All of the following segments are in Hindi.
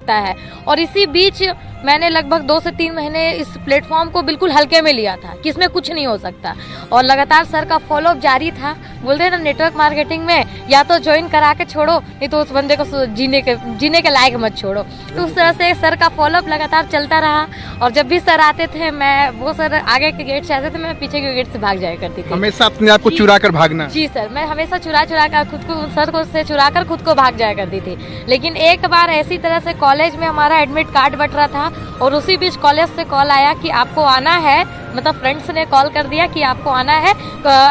सकता है। और इसी बीच मैंने लगभग 2 से 3 महीने इस प्लेटफॉर्म को बिल्कुल हल्के में लिया था कि इसमें कुछ नहीं हो सकता, और लगातार सर का फॉलोअप जारी था। बोलते हैं ना नेटवर्क मार्केटिंग में या तो ज्वाइन करा के छोड़ो, नहीं तो उस बंदे को जीने के लायक मत छोड़ो। तो उस तरह से सर का फॉलोअप लगातार चलता रहा, और जब भी सर आते थे वो सर आगे के गेट से आते थे, मैं पीछे के गेट से भाग जाया करती थी। हमेशा अपने आप को चुरा कर भागना? जी सर, मैं हमेशा चुरा कर खुद को सर को से चुरा कर खुद को भाग जाया करती थी। लेकिन एक बार ऐसी तरह से कॉलेज में हमारा एडमिट कार्ड बट रहा था, और उसी बीच कॉलेज से कॉल आया कि आपको आना है, मतलब फ्रेंड्स ने कॉल कर दिया कि आपको आना है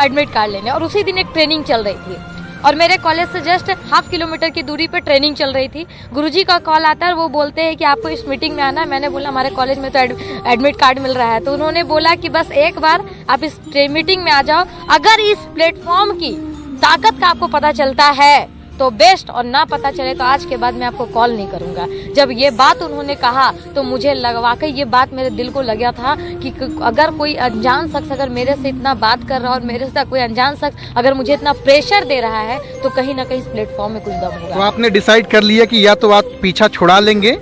एडमिट कार्ड लेने। और उसी दिन एक ट्रेनिंग चल रही थी, और मेरे कॉलेज से जस्ट 1/2 किलोमीटर की दूरी पे ट्रेनिंग चल रही थी। गुरुजी का कॉल आता है और वो बोलते हैं कि आपको इस मीटिंग में आना है। मैंने बोला हमारे कॉलेज में तो एडमिट कार्ड मिल रहा है। तो उन्होंने बोला कि बस एक बार आप इस मीटिंग में आ जाओ, अगर इस प्लेटफॉर्म की ताकत का आपको पता चलता है तो बेस्ट, और ना पता चले तो आज के बाद मैं आपको कॉल नहीं करूंगा। जब ये बात उन्होंने कहा तो मुझे वाकई ये बात मेरे दिल को लगा था कि अगर कोई अनजान शख्स अगर मेरे से इतना बात कर रहा है, और मेरे से कोई अनजान शख्स अगर मुझे इतना प्रेशर दे रहा है, तो कहीं ना कहीं इस प्लेटफॉर्म में कुछ दम होगा। तो आपने डिसाइड कर लिया कि या तो आप पीछा छुड़ा लेंगे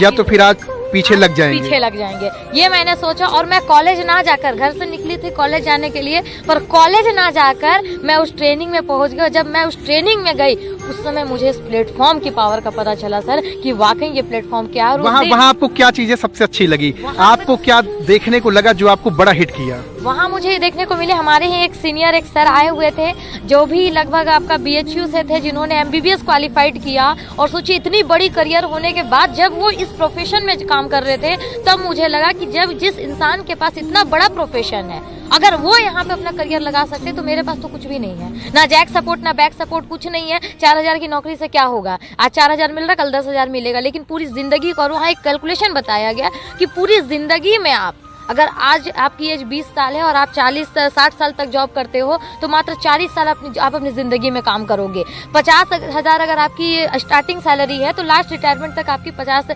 या तो फिर आज पीछे लग जाएंगे। ये मैंने सोचा, और मैं कॉलेज ना जाकर, घर से निकली थी कॉलेज जाने के लिए, पर कॉलेज ना जाकर मैं उस ट्रेनिंग में पहुंच गई। जब मैं उस ट्रेनिंग में गई उस समय मुझे इस प्लेटफॉर्म की पावर का पता चला सर, कि वाकई ये प्लेटफॉर्म क्या है। वहाँ आपको क्या चीजें सबसे अच्छी लगी? आपको क्या देखने को लगा जो आपको बड़ा हिट किया? वहाँ मुझे देखने को मिले, हमारे ही एक सीनियर एक सर आए हुए थे जो भी लगभग आपका BHU से थे, जिन्होंने MBBS क्वालिफाइड किया। और सोचिए इतनी बड़ी करियर होने के बाद जब वो इस प्रोफेशन में काम कर रहे थे, तब मुझे लगा कि जब जिस इंसान के पास इतना बड़ा प्रोफेशन है, अगर वो यहाँ पे अपना करियर लगा सकते, तो मेरे पास तो कुछ भी नहीं है, ना जैक सपोर्ट ना बैक सपोर्ट, कुछ नहीं है। 4000 की नौकरी से क्या होगा? आज 4000 मिल रहा, कल 10,000 मिलेगा, लेकिन पूरी जिंदगी का, और वहाँ एक कैलकुलेशन बताया गया कि पूरी जिंदगी में आप अगर आज आपकी एज 20 साल है और आप 40-60 साल तक जॉब करते हो, तो मात्र 40 साल आप अपनी जिंदगी में काम करोगे। 50,000 अगर आपकी स्टार्टिंग सैलरी है, तो लास्ट रिटायरमेंट तक आपकी 50 से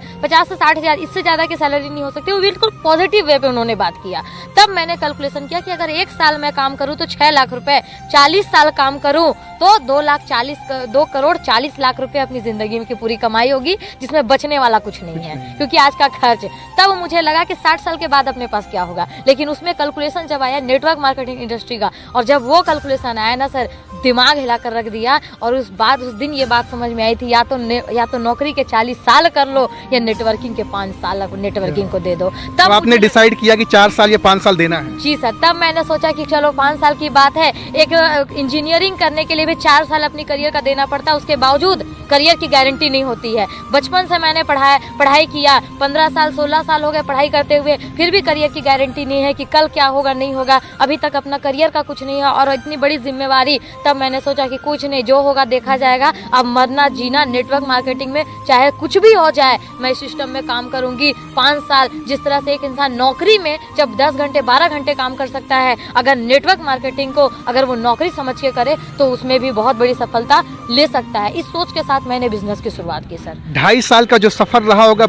60,000, इससे ज्यादा की सैलरी नहीं हो सकती। वो बिल्कुल पॉजिटिव वे पे उन्होंने बात किया। तब मैंने कैलकुलेशन किया कि अगर 1 साल मैं काम करूं तो 6 लाख रुपए, 40 साल काम करूं तो 2 करोड़ 40 लाख रुपए अपनी जिंदगी में की पूरी कमाई होगी, जिसमें बचने वाला कुछ नहीं है, क्योंकि आज का खर्च। तब मुझे लगा कि 60 साल के बाद अपने पास क्या होगा। लेकिन उसमें कैलकुलेशन जब आया नेटवर्क मार्केटिंग इंडस्ट्री का, और जब वो कैलकुलेशन आया ना सर, दिमाग हिला कर रख दिया। और उस दिन ये बात समझ में आई थी, या तो नौकरी के 40 साल कर लो, या नेटवर्किंग के 5 साल नेटवर्किंग को दे दो। तब आपने डिसाइड किया कि 4 साल या 5 साल देना है? जी सर, तब मैंने सोचा कि चलो 5 साल की बात है। एक इंजीनियरिंग करने के लिए भी 4 साल अपनी करियर का देना पड़ता है, उसके बावजूद करियर की गारंटी नहीं होती है। बचपन से मैंने पढ़ाई किया, 15 साल 16 साल हो गए पढ़ाई करते हुए, फिर भी करियर की गारंटी नहीं है कि कल क्या होगा नहीं होगा। अभी तक अपना करियर का कुछ नहीं है, और इतनी बड़ी जिम्मेवारी। तब मैंने सोचा कि कुछ नहीं, जो होगा देखा जाएगा। अब मरना जीना नेटवर्क मार्केटिंग में, चाहे कुछ भी हो जाए, मैं सिस्टम में काम करूंगी 5 साल। जिस तरह से एक इंसान नौकरी में जब 10 घंटे 12 घंटे काम कर सकता है, अगर नेटवर्क मार्केटिंग को अगर वो नौकरी समझ के करे, तो उसमें भी बहुत बड़ी सफलता ले सकता है। इस सोच के साथ मैंने बिजनेस की शुरुआत की सर। 2.5 साल का जो सफर रहा होगा